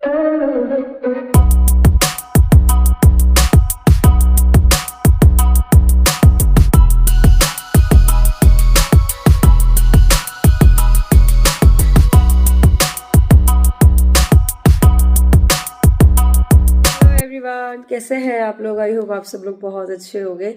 कैसे हैं आप लोग? आई होप आप सब लोग बहुत अच्छे होंगे।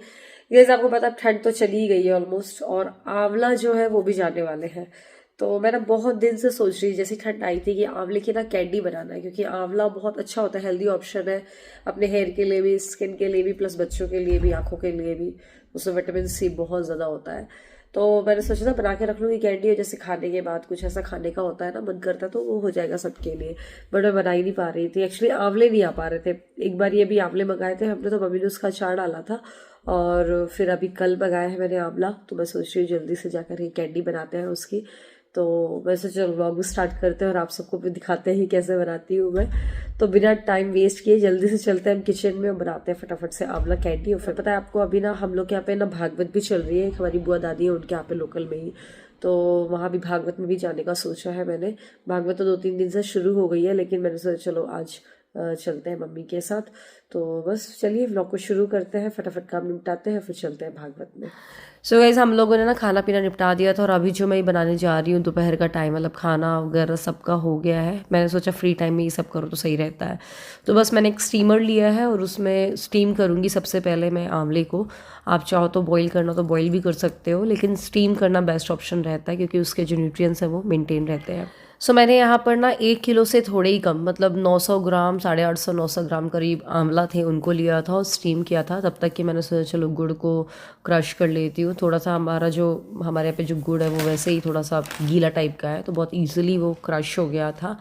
गाइस आपको पता है ठंड तो चली ही गई है ऑलमोस्ट, और आंवला जो है वो भी जाने वाले हैं। तो मैं ना बहुत दिन से सोच रही, जैसी ठंड आई थी, कि आंवले की ना कैंडी बनाना है, क्योंकि आंवला बहुत अच्छा होता है, हेल्दी ऑप्शन है अपने हेयर के लिए भी, स्किन के लिए भी, प्लस बच्चों के लिए भी, आंखों के लिए भी। उसमें विटामिन सी बहुत ज्यादा होता है। तो मैंने सोचा था बना के रख लूंगी कैंडी, और जैसे खाने के बाद कुछ ऐसा खाने का होता है ना, मन करता है, तो वो हो जाएगा सबके लिए। बट मैं बना ही नहीं पा रही थी, एक्चुअली आंवले नहीं आ पा रहे थे। एक बार ये भी आंवले मंगाए थे हमने, तो मम्मी ने उसका अचार डाला था, और फिर अभी कल मंगाया है मैंने आंवला। तो मैं सोच रही हूँ जल्दी से जाकर ये कैंडी बनाते हैं उसकी। तो वैसे चलो व्लॉग स्टार्ट करते हैं और आप सबको भी दिखाते हैं कैसे बनाती हूँ मैं। तो बिना टाइम वेस्ट किए जल्दी से चलते हैं हम किचन में और बनाते हैं फटाफट से आंवला कैंडी। और फिर पता है आपको, अभी ना हम लोग के यहाँ पे ना भागवत भी चल रही है, हमारी बुआ दादी है उनके यहाँ पे लोकल में ही। तो वहाँ भी भागवत में भी जाने का सोचा है मैंने। भागवत तो 2-3 दिन से शुरू हो गई है, लेकिन मैंने सोचा चलो आज चलते हैं मम्मी के साथ। तो बस चलिए व्लॉग को शुरू करते हैं, फटाफट काम निपटाते हैं, फिर चलते हैं भागवत में। सो गाइस हम लोगों ने ना खाना पीना निपटा दिया था, और अभी जो मैं बनाने जा रही हूँ दोपहर का टाइम, मतलब खाना वगैरह सबका हो गया है। मैंने सोचा फ्री टाइम में ये सब करो तो सही रहता है। तो बस मैंने एक स्टीमर लिया है, और उसमें स्टीम करूँगी सबसे पहले मैं आंवले को। आप चाहो तो बॉईल करना तो बॉईल भी कर सकते हो, लेकिन स्टीम करना बेस्ट ऑप्शन रहता है, क्योंकि उसके जो न्यूट्रिएंट्स हैं वो मेंटेन रहते हैं। सो मैंने यहाँ पर ना 1 किलो से थोड़े ही कम, मतलब 900 ग्राम, 850-900 ग्राम करीब आंवला थे, उनको लिया था और स्टीम किया था। तब तक कि मैंने सोचा चलो गुड़ को क्रश कर लेती हूँ। थोड़ा सा हमारे यहाँ पे जो गुड़ है वो वैसे ही थोड़ा सा गीला टाइप का है, तो बहुत ईजिली वो क्रश हो गया था।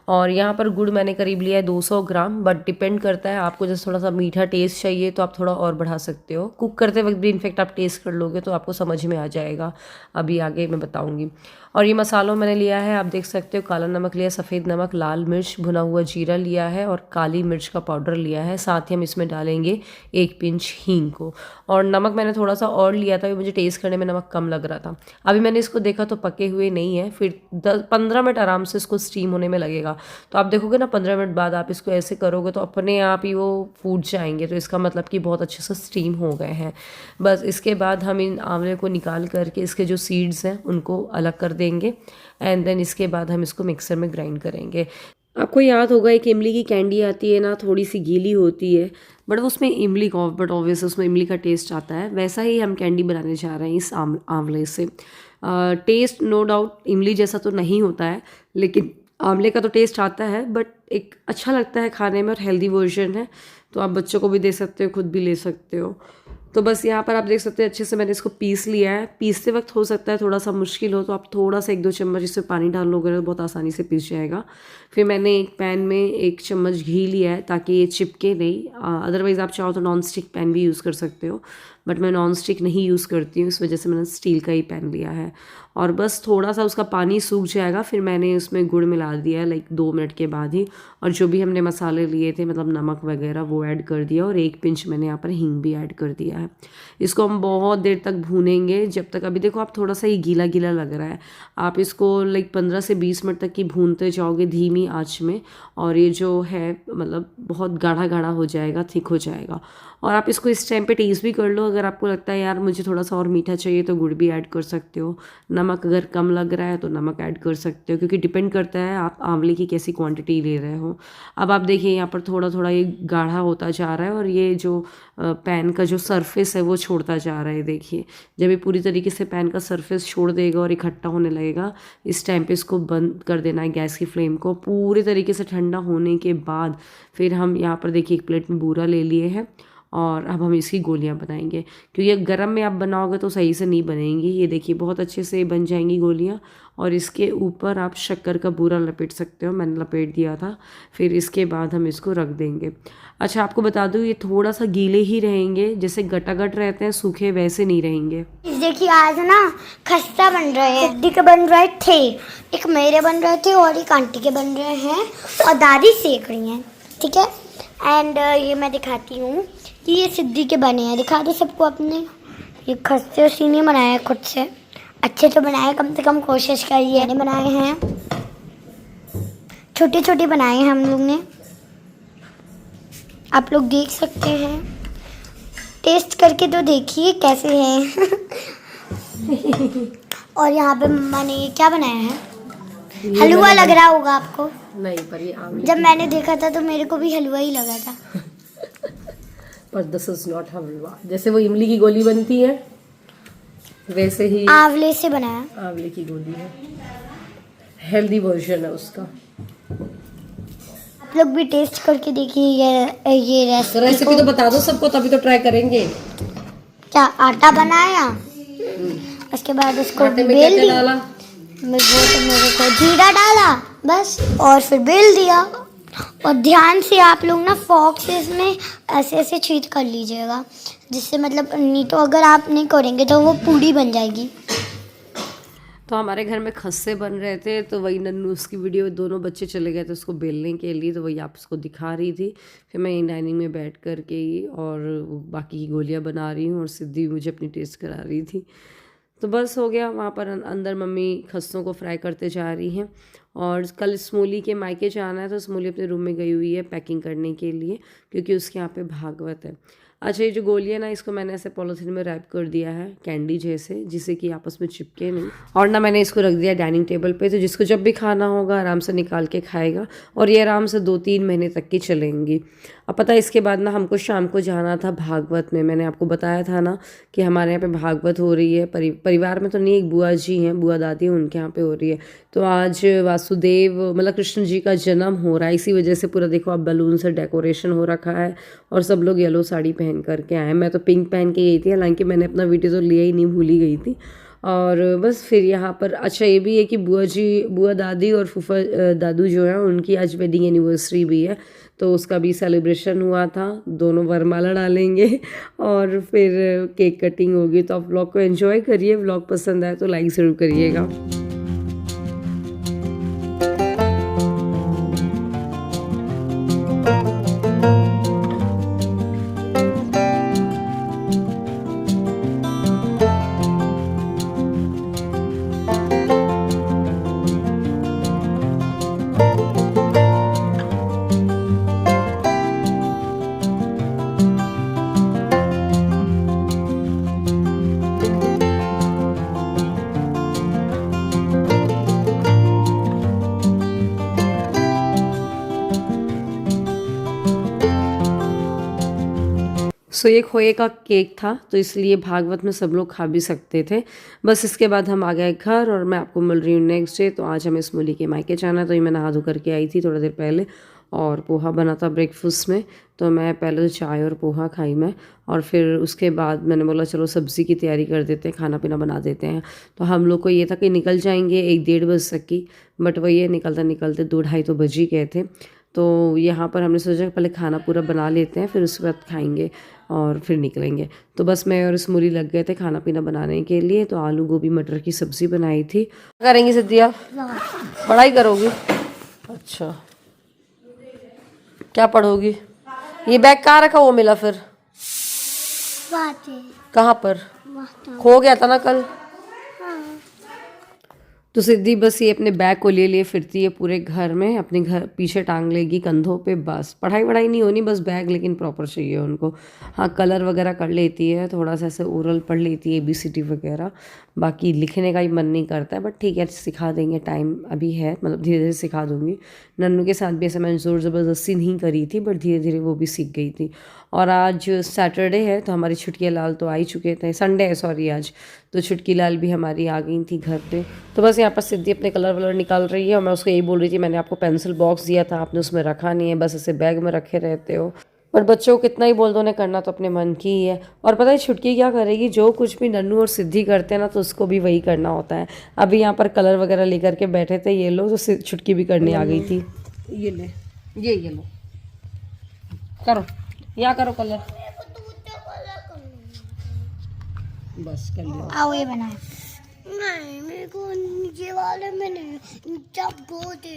और यहाँ पर गुड़ मैंने करीब लिया है 200 ग्राम, बट डिपेंड करता है आपको, जैसे थोड़ा सा मीठा टेस्ट चाहिए तो आप थोड़ा और बढ़ा सकते हो। कुक करते वक्त भी इनफेक्ट आप टेस्ट कर लोगे तो आपको समझ में आ जाएगा, अभी आगे मैं बताऊंगी। और ये मसालों मैंने लिया है, आप देख सकते हो, काला नमक लिया, सफ़ेद नमक, लाल मिर्च, भुना हुआ जीरा लिया है, और काली मिर्च का पाउडर लिया है। साथ ही हम इसमें डालेंगे 1 पिंच हींग को। और नमक मैंने थोड़ा सा और लिया था, मुझे टेस्ट करने में नमक कम लग रहा था। अभी मैंने इसको देखा तो पके हुए नहीं है, फिर 15 मिनट आराम से इसको स्टीम होने में लगेगा। तो आप देखोगे ना 15 मिनट बाद आप इसको ऐसे करोगे तो अपने आप ही वो फूट जाएंगे, तो इसका मतलब कि बहुत अच्छे से स्टीम हो गए हैं। बस इसके बाद हम इन आंवले को निकाल करके इसके जो सीड्स हैं उनको अलग कर देंगे, एंड देन इसके बाद हम इसको मिक्सर में ग्राइंड करेंगे। आपको याद होगा एक इमली की कैंडी आती है ना, थोड़ी सी गीली होती है, बट उसमें इमली का, बट ऑब्वियस उसमें इमली का टेस्ट आता है। वैसा ही हम कैंडी बनाने जा रहे हैं इस आंवले से। टेस्ट नो डाउट इमली जैसा तो नहीं होता है, लेकिन आंवले का तो टेस्ट आता है, बट एक अच्छा लगता है खाने में, और हेल्दी वर्जन है। तो आप बच्चों को भी दे सकते हो, खुद भी ले सकते हो। तो बस यहाँ पर आप देख सकते हैं अच्छे से मैंने इसको पीस लिया है। पीसते वक्त हो सकता है थोड़ा सा मुश्किल हो, तो आप थोड़ा सा 1-2 चम्मच इसमें पानी डाल लोगे तो बहुत आसानी से पीस जाएगा। फिर मैंने एक पैन में 1 चम्मच घी लिया है, ताकि ये चिपके नहीं। अदरवाइज़ आप चाहो तो नॉन स्टिक पैन भी यूज़ कर सकते हो, बट मैं नॉन स्टिक नहीं यूज़ करती हूँ, इस वजह से मैंने स्टील का ही पैन लिया है। और बस थोड़ा सा उसका पानी सूख जाएगा, फिर मैंने उसमें गुड़ मिला दिया है, 2 मिनट के बाद ही। और जो भी हमने मसाले लिए थे, मतलब नमक वगैरह, वो ऐड कर दिया, और 1 पिंच मैंने यहाँ पर हींग भी ऐड कर दिया है। इसको हम बहुत देर तक भूनेंगे, जब तक, अभी देखो आप थोड़ा सा ये गीला गीला लग रहा है, आप इसको 15 से 20 मिनट तक ही भूनते जाओगे धीमी आंच में, और ये जो है मतलब बहुत गाढ़ा गाढ़ा हो जाएगा, थिक हो जाएगा। और आप इसको इस टाइम पे टेस्ट भी कर लो, अगर आपको लगता है यार मुझे थोड़ा सा और मीठा चाहिए तो गुड़ भी ऐड कर सकते हो। नमक अगर कम लग रहा है तो नमक ऐड कर सकते हो, क्योंकि डिपेंड करता है आप आंवले की कैसी क्वांटिटी ले रहे हो। अब आप देखिए यहाँ पर थोड़ा थोड़ा ये गाढ़ा होता जा रहा है, और ये जो पैन का जो सरफेस है वो छोड़ता जा रहा है। देखिए जब ये पूरी तरीके से पैन का सरफेस छोड़ देगा और इकट्ठा होने लगेगा, इस टाइम पे इसको बंद कर देना है गैस की फ्लेम को। पूरे तरीके से ठंडा होने के बाद फिर हम यहाँ पर देखिए एक प्लेट में बूरा ले लिए हैं, और अब हम इसकी गोलियां बनाएंगे, क्योंकि गरम में आप बनाओगे तो सही से नहीं बनेंगी। ये देखिए बहुत अच्छे से बन जाएंगी गोलियां, और इसके ऊपर आप शक्कर का बूरा लपेट सकते हो, मैंने लपेट दिया था। फिर इसके बाद हम इसको रख देंगे। अच्छा आपको बता दूं, ये थोड़ा सा गीले ही रहेंगे, जैसे गटागट रहते हैं सूखे, वैसे नहीं रहेंगे। देखिए आज ना खस्ता बन रहे हैं, दीदी के बन रहे थे, एक मेरे बन रहे थे और एक आंटी के बन रहे हैं, और दादी सेक रही हैं, ठीक है। एंड ये मैं दिखाती हूँ कि ये सिद्धि के बने हैं, दिखा दो सबको अपने। ये खस्ते उसी ने बनाए हैं खुद से, अच्छे तो बनाए, कम से कम कोशिश करिए। मैंने बनाए हैं, छोटे छोटे बनाए हैं हम लोग ने, आप लोग देख सकते हैं। टेस्ट करके तो देखिए कैसे हैं। और यहाँ पे मम्मा ने ये क्या बनाया है, हलवा लग रहा होगा आपको। नहीं, पर ये आमले जब मैंने देखा था तो मेरे को भी हलवा ही लगा था। पर दिस इज नॉट हलवा। जैसे वो इमली की गोली बनती है वैसे ही आंवले से बनाया, आंवले की गोली है, हेल्दी वर्जन है उसका। आप लोग भी टेस्ट करके देखिए ये रेसिपी तो बता दो सबको, तभी तो ट्राई करेंगे। क्या आटा बनाया, उसके बाद उसको आटे में बेल क्या दिया, डाला? मेरे को जीरा डाला बस, और फिर बेल दिया। और ध्यान से आप लोग ना फॉक से इसमें ऐसे ऐसे छेद कर लीजिएगा, जिससे मतलब नहीं तो अगर आप नहीं करेंगे तो वो पूरी बन जाएगी। तो हमारे घर में खस्से बन रहे थे, तो वही नन्नू उसकी वीडियो, दोनों बच्चे चले गए थे उसको बेलने के लिए, तो वही आप उसको दिखा रही थी। फिर मैं डाइनिंग में बैठ कर के और बाकी की गोलियां बना रही हूँ और सिद्धि मुझे अपनी टेस्ट करा रही थी। तो बस हो गया। वहाँ पर अंदर मम्मी खस्सों को फ्राई करते जा रही हैं। और कल स्मूली के मायके जाना है, तो स्मूली अपने रूम में गई हुई है पैकिंग करने के लिए, क्योंकि उसके यहाँ पे भागवत है। अच्छा, ये जो गोलियाँ ना, इसको मैंने ऐसे पॉलीथीन में रैप कर दिया है कैंडी जैसे, जिससे कि आपस में चिपके नहीं। और ना मैंने इसको रख दिया डाइनिंग टेबल पे, तो जिसको जब भी खाना होगा आराम से निकाल के खाएगा। और ये आराम से 2-3 महीने तक की चलेंगी। अब पता है इसके बाद ना हमको शाम को जाना था भागवत में। मैंने आपको बताया था ना कि हमारे यहाँ पे भागवत हो रही है। परिवार में तो नहीं, एक बुआ जी हैं, बुआ दादी, उनके यहाँ पे हो रही है। तो आज वासुदेव मतलब कृष्ण जी का जन्म हो रहा है, इसी वजह से पूरा देखो आप बलून से डेकोरेशन हो रखा है और सब लोग येलो साड़ी पहन करके आए हैं। मैं तो पिंक पहन के गई थी, हालांकि मैंने अपना वीडियो तो लिया ही नहीं, भूल ही गई थी। और बस फिर यहाँ पर अच्छा ये भी है कि बुआ दादी और फूफा दादू जो हैं उनकी आज वेडिंग एनिवर्सरी भी है, तो उसका भी सेलिब्रेशन हुआ था। दोनों वरमाला डालेंगे और फिर केक कटिंग होगी। तो आप व्लॉग को एंजॉय करिए। व्लॉग पसंद आए तो लाइक ज़रूर करिएगा। सो ये खोए का केक था, तो इसलिए भागवत में सब लोग खा भी सकते थे। बस इसके बाद हम आ गए घर और मैं आपको मिल रही हूँ नेक्स्ट डे। तो आज हमें स्मूली के मायके जाना है, तो ये मैं नहा धो करके आई थी थोड़ा देर पहले, और पोहा बना था ब्रेकफास्ट में। तो मैं पहले तो चाय और पोहा खाई मैं, और फिर उसके बाद मैंने बोला चलो सब्ज़ी की तैयारी कर देते हैं, खाना पीना बना देते हैं। तो हम लोग को ये था कि निकल जाएंगे 1-1:30 बजे तक की, बट वही है निकलते निकलते 2-2:30 तो बज ही गए थे। तो यहाँ पर हमने सोचा पहले खाना पूरा बना लेते हैं, फिर उसके बाद खाएंगे और फिर निकलेंगे। तो बस मैं और स्मूली लग गए थे खाना पीना बनाने के लिए। तो आलू गोभी मटर की सब्ज़ी बनाई थी। क्या करेंगी सिद्धिया? पढ़ाई करोगी? अच्छा, क्या पढ़ोगी? ये बैग कहाँ रखा, वो मिला फिर? कहाँ पर? खो गया था ना कल। तो सिद्धि बस ये अपने बैग को लिए फिरती है पूरे घर में, अपने घर पीछे टांग लेगी कंधों पे। बस पढ़ाई वढ़ाई नहीं होनी, बस बैग लेकिन प्रॉपर चाहिए उनको। हाँ, कलर वगैरह कर लेती है, थोड़ा सा ऐसे ओरल पढ़ लेती है, ABCD वगैरह। बाकी लिखने का ही मन नहीं करता है, बट ठीक है सिखा देंगे, टाइम अभी है, मतलब धीरे धीरे सिखा दूँगी। नन्नू के साथ भी ऐसे मैंने ज़ोर ज़बरदस्ती नहीं करी थी, बट धीरे धीरे वो भी सीख गई थी। और आज सैटरडे है, तो हमारी छुटकी लाल तो आ ही चुके थे, संडे है सॉरी आज, तो छुटकी लाल भी हमारी आ गई थी घर पे। तो बस यहाँ पर सिद्धि अपने कलर वलर निकाल रही है, और मैं उसको यही बोल रही थी मैंने आपको पेंसिल बॉक्स दिया था, आपने उसमें रखा नहीं है, बस ऐसे बैग में रखे रहते हो। पर बच्चों को कितना ही बोल दो, उन्हें करना तो अपने मन की ही है। और पता है छुटकी क्या करेगी, जो कुछ भी नन्नू और सिद्धि करते हैं ना, तो उसको भी वही करना होता है। अभी यहाँ पर कलर वगैरह लेकर के बैठे थे ये लोग, तो छुटकी भी करने आ गई थी। ये ले, ये लो, करो, यहाँ करो कलर, बस कर लो। आओ ये बनाए। नहीं मेरे को नीचे वाले में नहीं, जब गोदे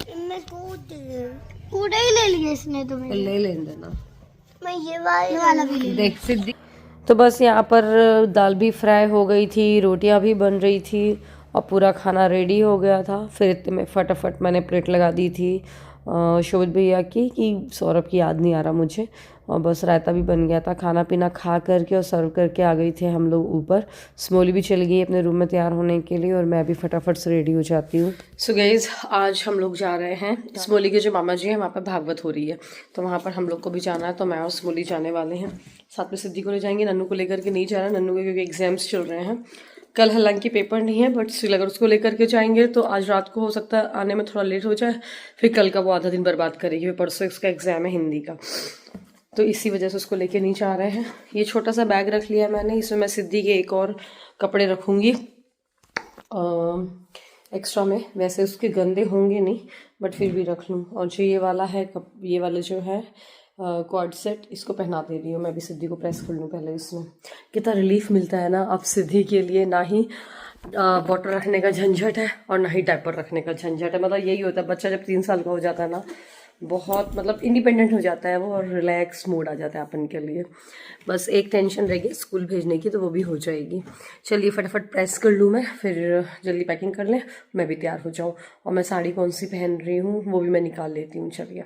इनमें गोदे पूरा ही ले लिया इसने, तो मैं ले लेने देना, मैं ये वाला भी ले देख सिद्धि। तो बस यहाँ पर दाल भी फ्राई हो गई थी, रोटियां भी बन रही थी, और पूरा खाना रेडी हो गया था। फिर इतने में फटाफट मैंने प्लेट लगा दी थी शोभित भैया की कि सौरभ की याद नहीं आ रहा मुझे, और बस रायता भी बन गया था। खाना पीना खा करके और सर्व करके आ गई थे हम लोग ऊपर। स्मोली भी चली गई अपने रूम में तैयार होने के लिए और मैं भी फटाफट से रेडी हो जाती हूँ। सो गाइस, आज हम लोग जा रहे हैं, स्मोली के जो मामा जी हैं वहाँ पर भागवत हो रही है, तो वहाँ पर हम लोग को भी जाना है। तो मैं और स्मोली जाने वाले हैं, साथ में सिद्धि को ले जाएंगे। नन्नू को लेकर के नहीं जा रहा, नन्नू के क्योंकि एग्जाम्स चल रहे हैं। कल हालांकि पेपर नहीं है, बट स्टिल अगर उसको लेकर के जाएंगे तो आज रात को हो सकता है आने में थोड़ा लेट हो जाए, फिर कल का वो आधा दिन बर्बाद करेगी। परसों इसका एग्जाम है हिंदी का, तो इसी वजह से उसको लेके नहीं जा रहे हैं। ये छोटा सा बैग रख लिया मैंने, इसमें मैं सिद्धि के एक और कपड़े रखूँगी एक्स्ट्रा में। वैसे उसके गंदे होंगे नहीं, बट फिर भी रख लूँ। और जो ये वाला है ये वाला जो है क्वाड सेट, इसको पहना दे रही हूँ मैं भी सिद्धि को। प्रेस कर लूँ पहले इसमें। कितना रिलीफ मिलता है ना अब सिद्धि के लिए, ना ही बॉटल रखने का झंझट है और ना ही डायपर रखने का झंझट है। मतलब यही होता है, बच्चा जब 3 साल का हो जाता है ना, बहुत मतलब इंडिपेंडेंट हो जाता है वो, और रिलैक्स मूड आ जाता है अपन के लिए। बस एक टेंशन रहेगी स्कूल भेजने की, तो वो भी हो जाएगी। चलिए फटाफट प्रेस कर लूँ मैं, फिर जल्दी पैकिंग कर लें, मैं भी तैयार हो जाऊँ। और मैं साड़ी कौन सी पहन रही हूँ वो भी मैं निकाल लेती हूँ। चलिए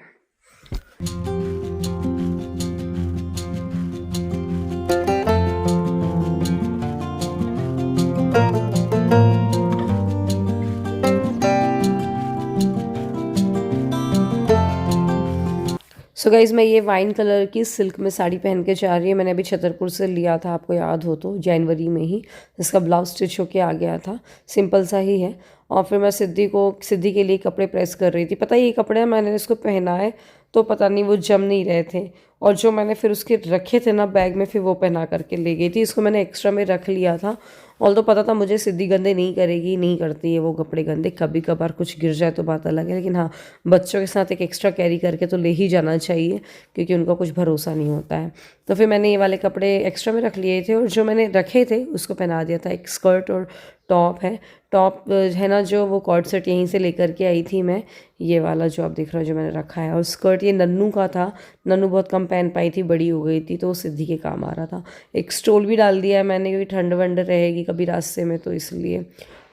सो गाइज़, मैं ये वाइन कलर की सिल्क में साड़ी पहन के जा रही है। मैंने अभी छतरपुर से लिया था, आपको याद हो तो, जनवरी में ही। इसका ब्लाउज स्टिच होके आ गया था, सिंपल सा ही है। और फिर मैं सिद्धि के लिए कपड़े प्रेस कर रही थी। पता है ये कपड़े मैंने इसको पहना है तो पता नहीं वो जम नहीं रहे थे, और जो मैंने फिर उसके रखे थे ना बैग में, फिर वो पहना करके ले गई थी। इसको मैंने एक्स्ट्रा में रख लिया था, ऑल तो पता था मुझे सिद्धि गंदे नहीं करेगी, नहीं करती है वो कपड़े गंदे। कभी कभार कुछ गिर जाए तो बात अलग है, लेकिन हाँ, बच्चों के साथ एक एक्स्ट्रा कैरी करके तो ले ही जाना चाहिए, क्योंकि उनका कुछ भरोसा नहीं होता है। तो फिर मैंने ये वाले कपड़े एक्स्ट्रा में रख लिए थे, और जो मैंने रखे थे उसको पहना दिया था। एक स्कर्ट और टॉप है। टॉप है ना जो, वो कॉर्ड सेट यहीं से लेकर के आई थी मैं, ये वाला जो आप देख रहे हो जो मैंने रखा है। और स्कर्ट ये नन्नू का था, नन्नू बहुत कम पहन पाई थी, बड़ी हो गई थी, तो वो सिद्धि के काम आ रहा था। एक स्टोल भी डाल दिया है मैंने, क्योंकि ठंड वंड रहेगी कभी रास्ते में, तो इसलिए।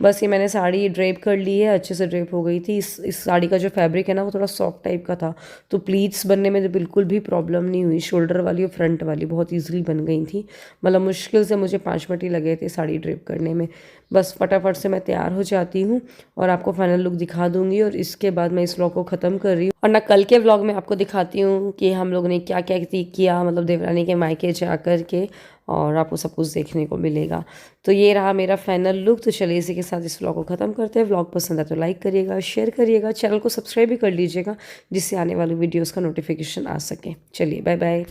बस ये मैंने साड़ी ड्रेप कर ली है, अच्छे से ड्रेप हो गई थी। इस साड़ी का जो फैब्रिक है ना वो थोड़ा सॉफ्ट टाइप का था, तो प्लीट्स बनने में तो बिल्कुल भी प्रॉब्लम नहीं हुई। शोल्डर वाली और फ्रंट वाली बहुत ईजिली बन गई थी, मतलब मुश्किल से मुझे 5 मिनट ही लगे थे साड़ी ड्रेप करने में। बस फटाफट से मैं तैयार हो जाती हूँ और आपको फाइनल लुक दिखा दूँगी, और इसके बाद मैं इस व्लॉग को ख़त्म कर रही हूँ। और ना कल के व्लॉग में आपको दिखाती हूँ कि हम लोग ने क्या क्या किया, मतलब देवरानी के मायके जा कर के, और आपको सब कुछ देखने को मिलेगा। तो ये रहा मेरा फाइनल लुक। तो चलिए इसी के साथ इस व्लॉग को ख़त्म करते हैं। व्लॉग पसंद है तो लाइक करिएगा, शेयर करिएगा, चैनल को सब्सक्राइब भी कर लीजिएगा, जिससे आने वाली वीडियोस का नोटिफिकेशन आ सके। चलिए बाय बाय।